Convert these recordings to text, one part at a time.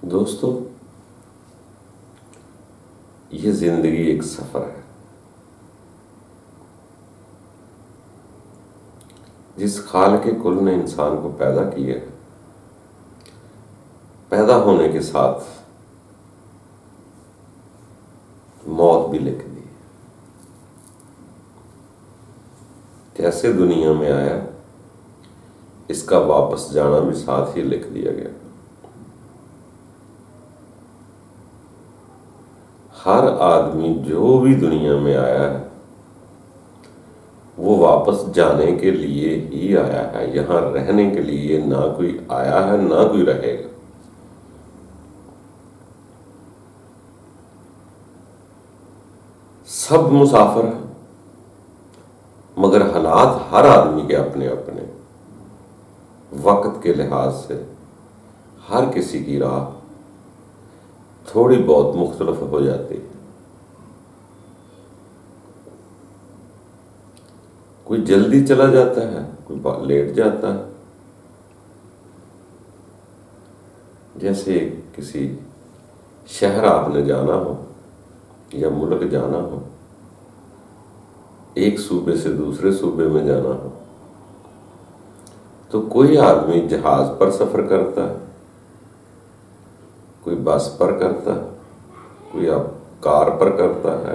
दोस्तों, ये जिंदगी एक सफर है। जिस खाल के कुल ने इंसान को पैदा किया है, पैदा होने के साथ मौत भी लिख दी। जैसे दुनिया में आया, इसका वापस जाना भी साथ ही लिख दिया गया। हर आदमी जो भी दुनिया में आया है, वो वापस जाने के लिए ही आया है। यहां रहने के लिए ना कोई आया है ना कोई रहेगा। सब मुसाफिर हैं, मगर हालात हर आदमी के अपने अपने। वक्त के लिहाज से हर किसी की राह थोड़ी बहुत मुख्तलिफ हो जाती है। कोई जल्दी चला जाता है, कोई लेट जाता है। जैसे किसी शहर आपने जाना हो या मुल्क जाना हो, एक सूबे से दूसरे सूबे में जाना हो, तो कोई आदमी जहाज पर सफर करता है, कोई बस पर करता है, कोई अब कार पर करता है,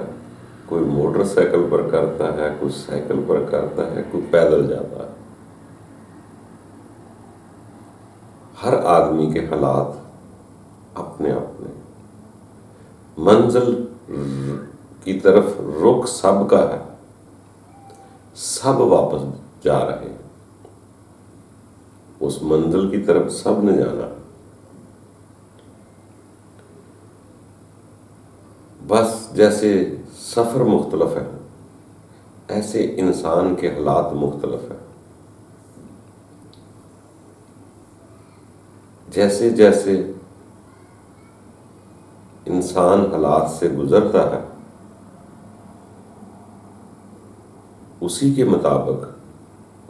कोई मोटरसाइकिल पर करता है, कोई साइकिल पर करता है, कोई पैदल जाता है। हर आदमी के हालात अपने अपने। मंजिल की तरफ रुख सबका है, सब वापस जा रहे हैं। उस मंजिल की तरफ सब ने जाना। बस जैसे सफर मुख्तलिफ है, ऐसे इंसान के हालात मुख्तलिफ है। जैसे जैसे इंसान हालात से गुजरता है, उसी के मुताबिक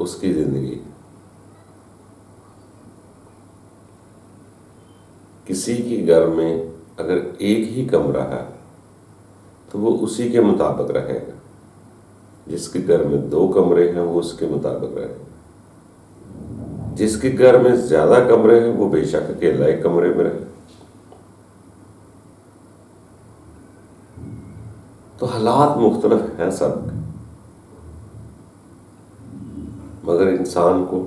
उसकी जिंदगी। किसी के घर में अगर एक ही कमरा है तो वो उसी के मुताबिक रहेगा। जिसके घर में 2 कमरे हैं वो उसके मुताबिक रहेगा। जिसके घर में ज्यादा कमरे हैं वो बेशक अकेला एक कमरे में रहे। तो हालात मुख्तलिफ हैं सबके, मगर इंसान को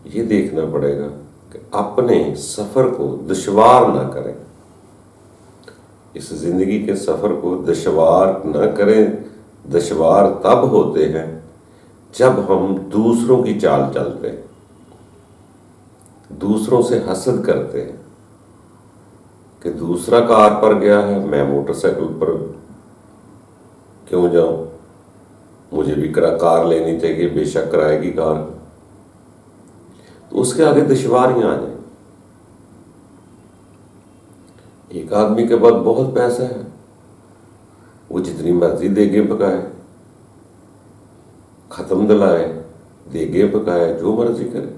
ये देखना पड़ेगा कि अपने सफर को दुश्वार ना करें। इस जिंदगी के सफर को दुश्वार न करें। दुश्वार तब होते हैं जब हम दूसरों की चाल चलते हैं, दूसरों से हसद करते हैं कि दूसरा कार पर गया है, मैं मोटरसाइकिल पर क्यों जाऊं, मुझे भी कार लेनी चाहिए, बेशक किराए की कार। तो उसके आगे दुश्वारियां आ जाए। एक आदमी के पास बहुत पैसा है, वो जितनी मर्जी देगे पकाए, खत्म दिलाए, देगे पकाए, जो मर्जी करे।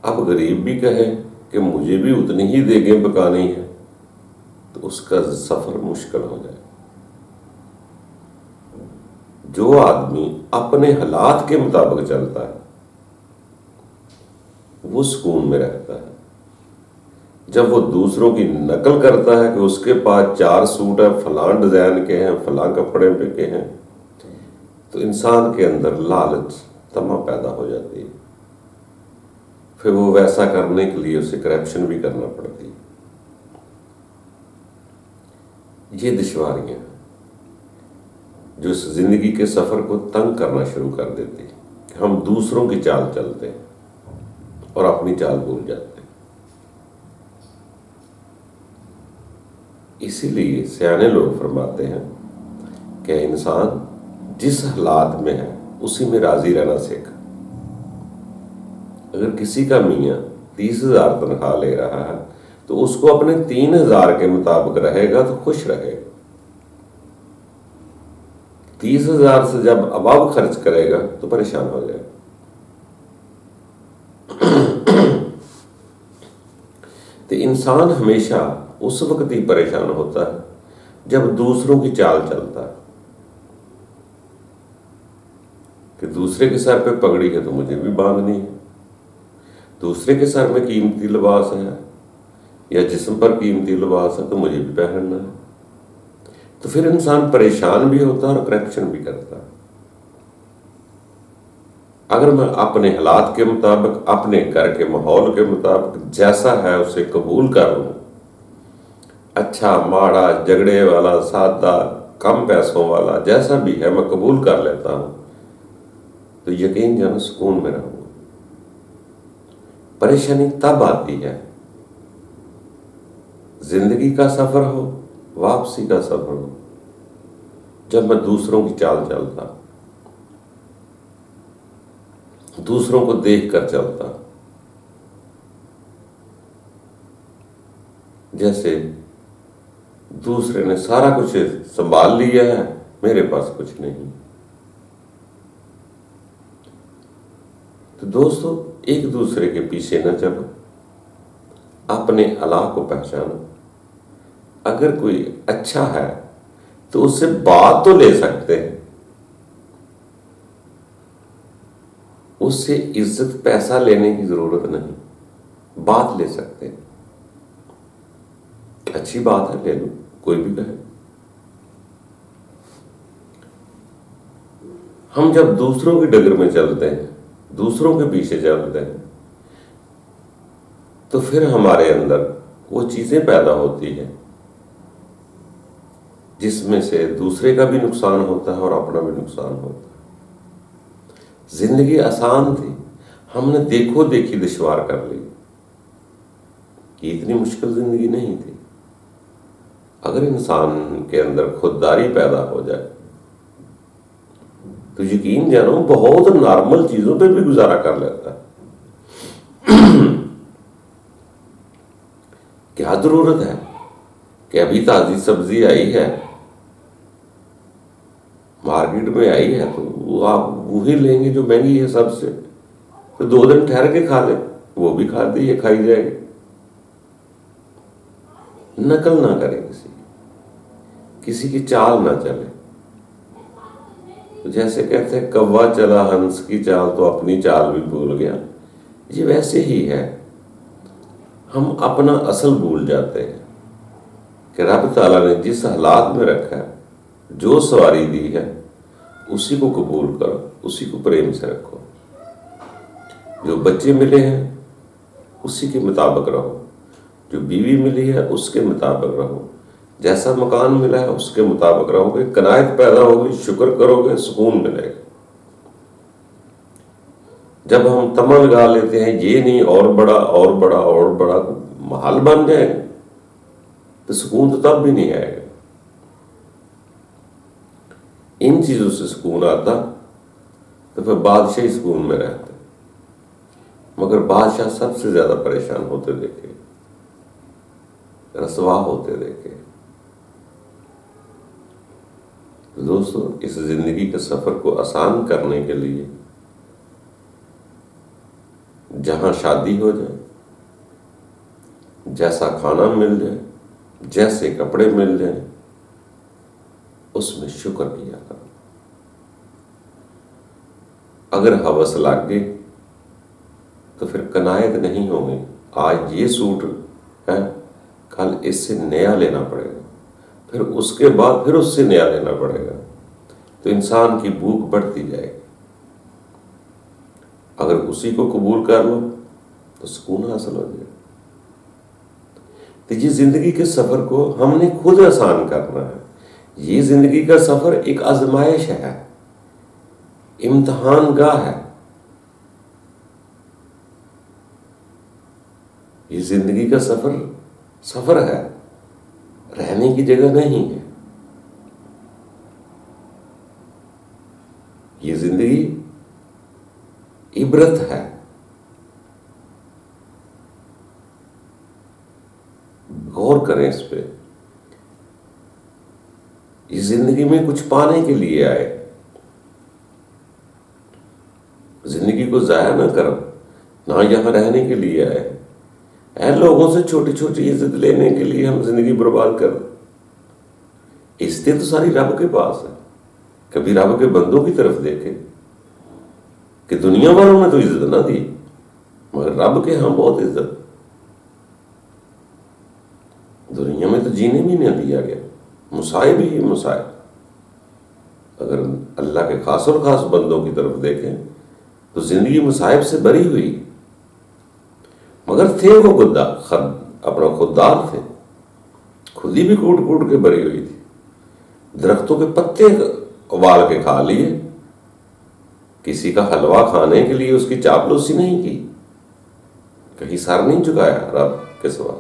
अब गरीब भी कहे कि मुझे भी उतनी ही देगे पकानी है, तो उसका सफर मुश्किल हो जाए। जो आदमी अपने हालात के मुताबिक चलता है वो सुकून में रहता है। जब वो दूसरों की नकल करता है कि उसके पास 4 सूट है, फलां डिजाइन के हैं, फलां कपड़े पे के हैं, तो इंसान के अंदर लालच तमा पैदा हो जाती है। फिर वो वैसा करने के लिए उसे करप्शन भी करना पड़ती है। ये दुश्वारियां जो इस जिंदगी के सफर को तंग करना शुरू कर देती है कि हम दूसरों की चाल चलते हैं और अपनी चाल भूल जाते हैं। इसीलिए सियाने लोग फरमाते हैं कि इंसान जिस हालात में है उसी में राजी रहना सीख। अगर किसी का मियाँ 30,000 तनख्वाह ले रहा है तो उसको अपने 3,000 के मुताबिक रहेगा तो खुश रहेगा। 30,000 से जब अबाव खर्च करेगा तो परेशान हो जाएगा। इंसान हमेशा उस वक्त ही परेशान होता है जब दूसरों की चाल चलता है कि दूसरे के सर पे पगड़ी है तो मुझे भी बांधनी है, दूसरे के सर में कीमती लिबास है या जिस्म पर कीमती लिबास है तो मुझे भी पहनना है। तो फिर इंसान परेशान भी होता है और करप्शन भी करता है। अगर मैं अपने हालात के मुताबिक, अपने घर के माहौल के मुताबिक जैसा है उसे कबूल कर लूं, अच्छा माड़ा, झगड़े वाला, सादा, कम पैसों वाला, जैसा भी है मैं कबूल कर लेता हूं, तो यकीन जानो सुकून में रहूंगा। परेशानी तब आती है जिंदगी का सफर हो, वापसी का सफर हो, जब मैं दूसरों की चाल चलता, दूसरों को देख कर चलता, जैसे दूसरे ने सारा कुछ संभाल लिया है, मेरे पास कुछ नहीं। तो दोस्तों, एक दूसरे के पीछे न चलो, अपने अल्लाह को पहचानो। अगर कोई अच्छा है तो उससे बात तो ले सकते हैं, उससे इज्जत पैसा लेने की जरूरत नहीं, बात ले सकते हैं। अच्छी बात है, ले लो, कोई भी कहे। हम जब दूसरों की डगर में चलते हैं, दूसरों के पीछे चलते हैं, तो फिर हमारे अंदर वो चीजें पैदा होती है जिसमें से दूसरे का भी नुकसान होता है और अपना भी नुकसान होता है। जिंदगी आसान थी, हमने देखो देखी दुश्वार कर ली कि इतनी मुश्किल जिंदगी नहीं थी। अगर इंसान के अंदर खुददारी पैदा हो जाए तो यकीन जानो बहुत नॉर्मल चीजों पे भी गुजारा कर लेता है। क्या जरूरत है कि अभी ताजी सब्जी आई है, मार्केट में आई है, तो वो आप वही लेंगे जो महंगी है सबसे, तो 2 दिन ठहर के खा ले, वो भी खाती है, खाई जाएगी। नकल ना करें, किसी की चाल ना चले। तो जैसे कहते हैं कौवा चला हंस की चाल तो अपनी चाल भी भूल गया, ये वैसे ही है। हम अपना असल भूल जाते हैं कि रब ताला ने जिस हालात में रखा है, जो सवारी दी है, उसी को कबूल करो, उसी को प्रेम से रखो। जो बच्चे मिले हैं उसी के मुताबिक रहो, जो बीवी मिली है उसके मुताबिक रहो, जैसा मकान मिला है उसके मुताबिक रहोगे, कनायत पैदा होगी, शुक्र करोगे, सुकून मिलेगा। जब हम तमन्ना लगा लेते हैं ये नहीं और बड़ा और बड़ा और बड़ा महल बन जाएगा, तो सुकून तो तब भी नहीं आएगा। इन चीजों से सुकून आता तो फिर बादशाह सुकून में रहते, मगर बादशाह सबसे ज्यादा परेशान होते देखे, रसवा होते देखे। तो दोस्तों, इस जिंदगी के सफर को आसान करने के लिए जहां शादी हो जाए, जैसा खाना मिल जाए, जैसे कपड़े मिल जाए, उसमें शुक्र किया करो। अगर हवस लग गई तो फिर कनायत नहीं होगी, आज ये सूट है, कल इससे नया लेना पड़ेगा, फिर उसके बाद फिर उससे नया लेना पड़ेगा, तो इंसान की भूख बढ़ती जाएगी। अगर उसी को कबूल कर लो तो सुकून हासिल हो जाएगा। तो ये जिंदगी के सफर को हमने खुद आसान करना है। ये जिंदगी का सफर एक आजमाइश है, इम्तिहान गाह है। ये जिंदगी का सफर है, रहने की जगह नहीं है। ये जिंदगी इबरत है। गौर करें इस पे। इस जिंदगी में कुछ पाने के लिए आए, जिंदगी को जाया ना करो, ना यहां रहने के लिए आए, ऐ लोगों से छोटी छोटी इज्जत लेने के लिए हम जिंदगी बर्बाद कर दें। इज्जतें तो सारी रब के पास है। कभी रब के बंदों की तरफ देखे कि दुनिया वालों ने तो इज्जत ना दी, मगर रब के यहां बहुत इज्जत। दुनिया में तो जीने भी नहीं दिया गया, मुसाइब ही मुसाइब। अगर अल्लाह के खास और खास बंदों की तरफ देखें तो जिंदगी मुसाइब से भरी हुई, मगर थे वो अपना खुददार थे, खुदी भी कूट कूट के भरी हुई थी। दरख्तों के पत्ते उबाल के खा लिए, किसी का हलवा खाने के लिए उसकी चापलूसी नहीं की, कहीं सर नहीं झुकाया रब के सिवा।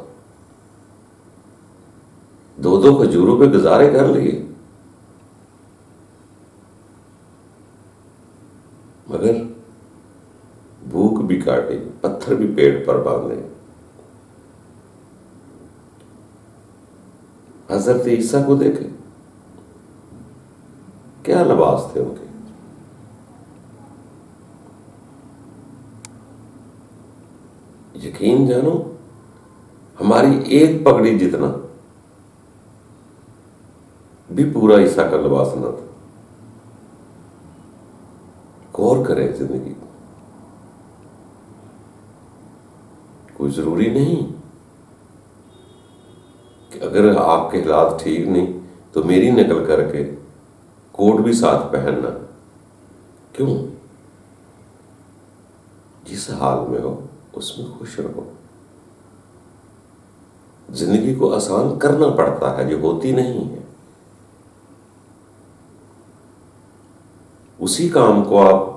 दो दो खजूरों पे गुजारे कर लिए, मगर भूख भी काटी, पत्थर भी पेट पर बांधे। हजरत ईसा को देखे, क्या लिबास थे उनके। यकीन जानो, हमारी एक पगड़ी जितना भी पूरा ईसा का लिबास न था। गौर करें जिंदगी को। कोई जरूरी नहीं कि अगर आपके हालात ठीक नहीं तो मेरी नकल करके कोट भी साथ पहनना। क्यों? जिस हाल में हो उसमें खुश रहो। जिंदगी को आसान करना पड़ता है, जो होती नहीं है। उसी काम को आप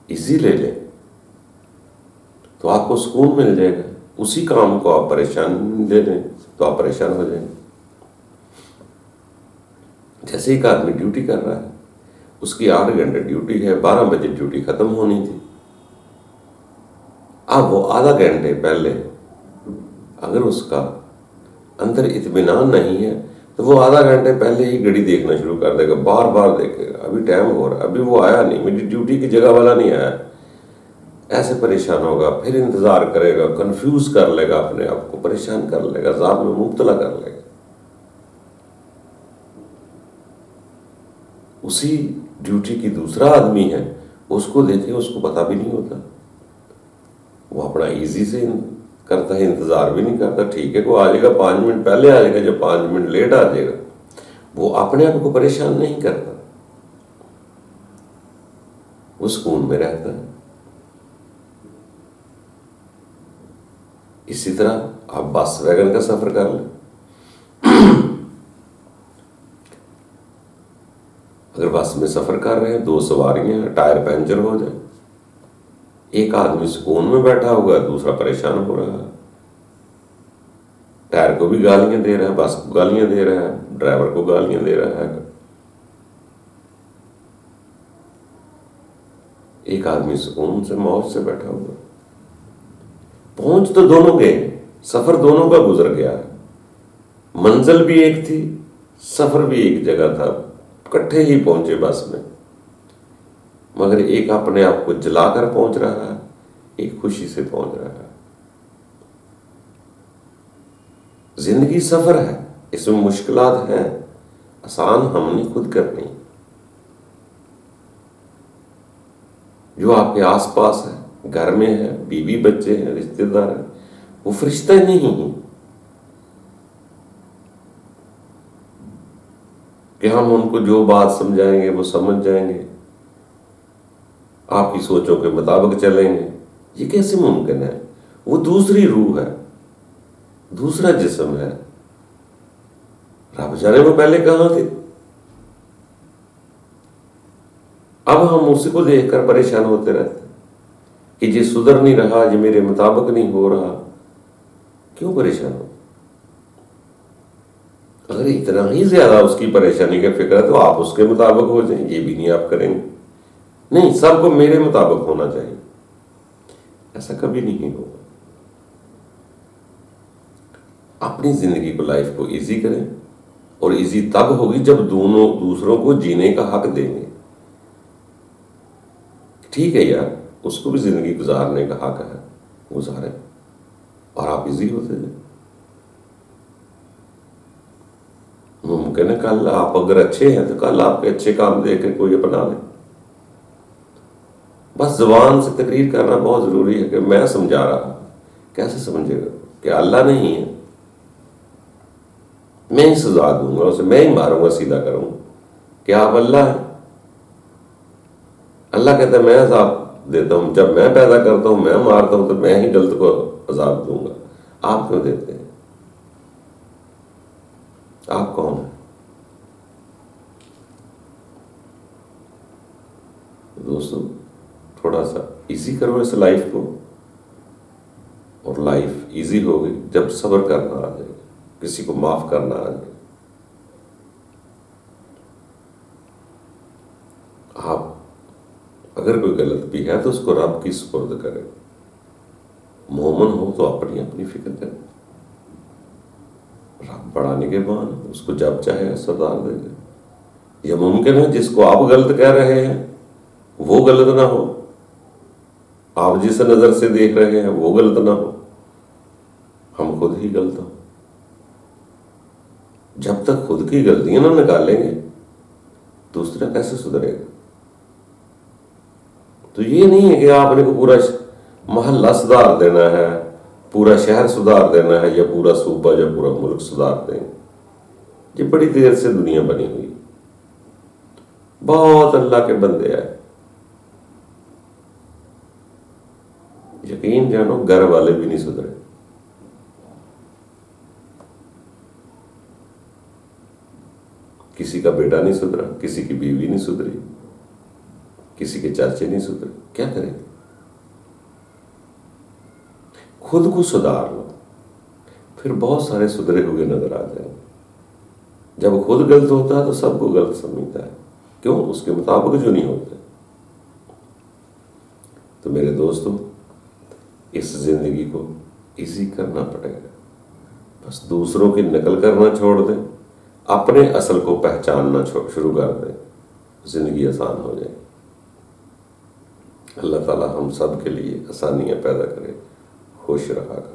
इजी ले लें तो आपको सुकून मिल जाएगा। उसी काम को आप परेशान ले लें तो आप परेशान हो जाएंगे। जैसे एक आदमी ड्यूटी कर रहा है, उसकी 8 घंटे ड्यूटी है, 12 बजे ड्यूटी खत्म होनी थी। अब वो आधा घंटे पहले अगर उसका अंदर इत्मीनान नहीं है तो वो आधा घंटे पहले ही घड़ी देखना शुरू कर देगा, बार बार देखेगा, अभी टाइम हो रहा है, अभी वो आया नहीं, मेरी ड्यूटी की जगह वाला नहीं आया। ऐसे परेशान होगा, फिर इंतजार करेगा, कंफ्यूज कर लेगा, अपने आप को परेशान कर लेगा, ज़ाब में मुब्तला कर लेगा। उसी ड्यूटी की दूसरा आदमी है, उसको देखे, उसको पता भी नहीं होता, वो अपना इजी से करता है, इंतजार भी नहीं करता। ठीक है, वो आ जाएगा, 5 मिनट पहले आ जाएगा, जब 5 मिनट लेट आ जाएगा, वो अपने आप को परेशान नहीं करता, वो सुकून में रहता है। इसी तरह आप बस वैगन का सफर कर लें। अगर बस में सफर कर रहे हैं, 2 सवारियां हैं, टायर पंचर हो जाए, एक आदमी सुकून में बैठा होगा, दूसरा परेशान हो रहा है, टायर को भी गालियां दे रहा है, बस को गालियां दे रहा है, ड्राइवर को गालियां दे रहा है। एक आदमी सुकून से मौज से बैठा हुआ, पहुंच तो दोनों गए, सफर दोनों का गुजर गया है, मंजिल भी एक थी, सफर भी एक जगह था, इकट्ठे ही पहुंचे बस में, मगर एक अपने आप को जलाकर पहुंच रहा है, एक खुशी से पहुंच रहा है। जिंदगी सफर है, इसमें मुश्किलात हैं, आसान हमने खुद करनी। जो आपके आसपास है, घर में है, बीवी बच्चे हैं, रिश्तेदार हैं, वो फरिश्ते नहीं हैं कि हम उनको जो बात समझाएंगे वो समझ जाएंगे, आपकी सोचों के मुताबिक चलेंगे। ये कैसे मुमकिन है? वो दूसरी रूह है, दूसरा जिस्म है। रब जाने वो पहले कहां थे। अब हम उसी को देखकर परेशान होते रहते कि ये सुधर नहीं रहा, ये मेरे मुताबिक नहीं हो रहा। क्यों परेशान हो? अगर इतना ही ज्यादा उसकी परेशानी का फिक्र है तो आप उसके मुताबिक हो जाए। ये भी नहीं आप करेंगे, नहीं सबको मेरे मुताबिक होना चाहिए, ऐसा कभी नहीं होगा। अपनी जिंदगी को, लाइफ को इजी करें, और इजी तब होगी जब दोनों दूसरों को जीने का हक देंगे। ठीक है यार, उसको भी जिंदगी गुजारने का हक है, गुजारे। और आप इजी होते जाए। मुमकिन है कल आप अगर अच्छे हैं तो कल आपके अच्छे काम देख के कोई अपना ले। बस जुबान से तकरीर करना बहुत ज़रूरी है कि मैं समझा रहा। कैसे समझेगा कि अल्लाह नहीं है, मैं ही सजा दूंगा उसे, मैं ही मारूंगा, सीधा करूंगा। क्या आप अल्लाह है? अल्लाह कहता है मैं अजाब देता हूं, जब मैं पैदा करता हूं, मैं मारता हूं, तो मैं ही गलत को अजाब दूंगा। आप क्यों देते हैं? आप कौन है? दोस्तों, थोड़ा सा इजी करो इस लाइफ को, और लाइफ इजी होगी जब सब्र करना आ जाए, किसी को माफ करना आ जाए। आप अगर कोई गलत भी है तो उसको रब की सुपुर्द करें। मोमन हो तो अपनी अपनी फिक्र करें, रब बढ़ाने के बाद उसको जब चाहे सुधार देगा। यह मुमकिन है जिसको आप गलत कह रहे हैं वो गलत ना हो, आप जिस नजर से देख रहे हैं वो गलत ना हो, हम खुद ही गलत हो। जब तक खुद की गलतियां ना निकालेंगे दूसरा कैसे सुधरेगा? तो ये नहीं है कि आपने को पूरा मोहल्ला सुधार देना है, पूरा शहर सुधार देना है, या पूरा सूबा या पूरा मुल्क सुधार देंगे। ये बड़ी देर से दुनिया बनी हुई, बहुत अल्लाह के बंदे आए। यकीन जानो घर वाले भी नहीं सुधरे। किसी का बेटा नहीं सुधरा, किसी की बीवी नहीं सुधरी, किसी के चाचे नहीं सुधरे। क्या करें? खुद को सुधार लो, फिर बहुत सारे सुधरे हुए नजर आ जाएंगे। जब खुद गलत होता है तो सबको गलत समझता है, क्यों? उसके मुताबिक जो नहीं होते। तो मेरे दोस्तों, इस जिंदगी को इजी करना पड़ेगा। बस दूसरों की नकल करना छोड़ दें, अपने असल को पहचानना शुरू कर दें, जिंदगी आसान हो जाए। अल्लाह ताला हम सब के लिए आसानियां पैदा करे। खुश रहा कर।